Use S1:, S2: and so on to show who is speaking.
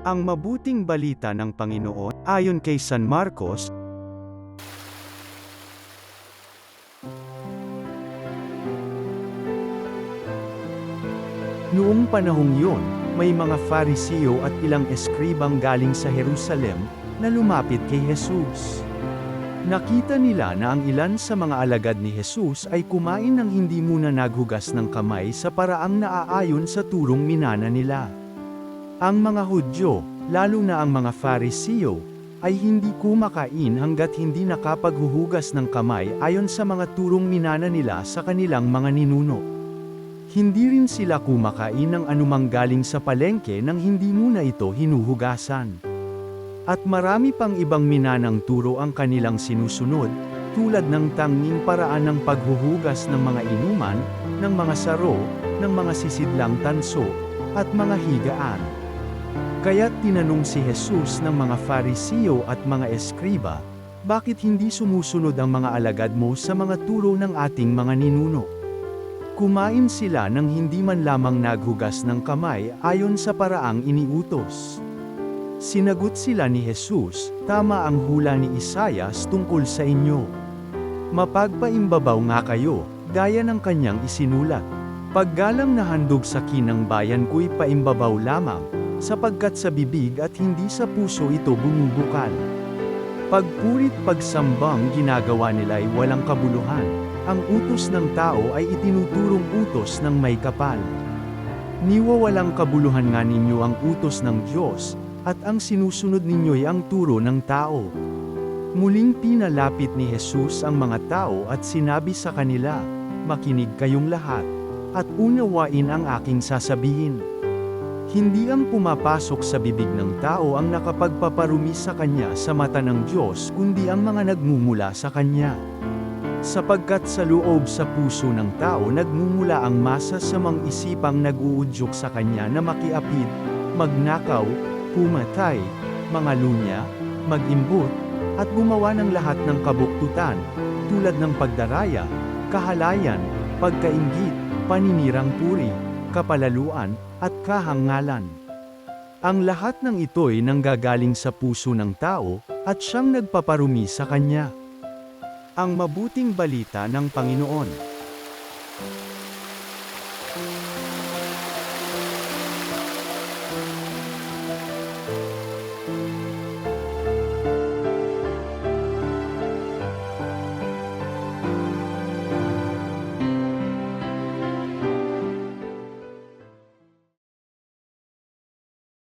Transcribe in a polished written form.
S1: Ang mabuting balita ng Panginoon, ayon kay San Marcos. Noong panahong yun, may mga Fariseo at ilang eskribang galing sa Jerusalem, na lumapit kay Jesus. Nakita nila na ang ilan sa mga alagad ni Jesus ay kumain ng hindi muna naghugas ng kamay sa paraang naaayon sa turong minana nila. Ang mga Hudyo, lalo na ang mga Fariseo, ay hindi kumakain hanggat hindi nakapaghuhugas ng kamay ayon sa mga turong minana nila sa kanilang mga ninuno. Hindi rin sila kumakain ng anumang galing sa palengke nang hindi muna ito hinuhugasan. At marami pang ibang minanang turo ang kanilang sinusunod, tulad ng tanging paraan ng paghuhugas ng mga inuman, ng mga saro, ng mga sisidlang tanso, at mga higaan. Kaya't tinanong si Jesus ng mga Fariseo at mga eskriba, bakit hindi sumusunod ang mga alagad mo sa mga turo ng ating mga ninuno? Kumain sila nang hindi man lamang naghugas ng kamay ayon sa paraang iniutos. Sinagot sila ni Jesus, tama ang hula ni Isaias tungkol sa inyo. Mapagpaimbabaw nga kayo, gaya ng kanyang isinulat. Paggalang na handog sa kinang bayan ko'y paimbabaw lamang, sapagkat sa bibig at hindi sa puso ito bumubukal. Pagpurit pagsambang ginagawa nila'y walang kabuluhan, ang utos ng tao ay itinuturong utos ng may kapal. Niwawalang kabuluhan nga ninyo ang utos ng Diyos, at ang sinusunod ninyo'y ang turo ng tao. Muling pinalapit ni Jesus ang mga tao at sinabi sa kanila, makinig kayong lahat, at unawain ang aking sasabihin. Hindi ang pumapasok sa bibig ng tao ang nakapagpaparumi sa kanya sa mata ng Diyos kundi ang mga nagmumula sa kanya. Sapagkat sa loob sa puso ng tao nagmumula ang masasamang isipang nag-uudyok sa kanya na makiapid, magnakaw, pumatay, mangalunya, mag-imbut, at gumawa ng lahat ng kabuktutan, tulad ng pagdaraya, kahalayan, pagkainggit, paninirang puri, kapalaluan, at kahangalan. Ang lahat ng ito'y nanggagaling sa puso ng tao, at siyang nagpaparumi sa kanya. Ang mabuting balita ng Panginoon.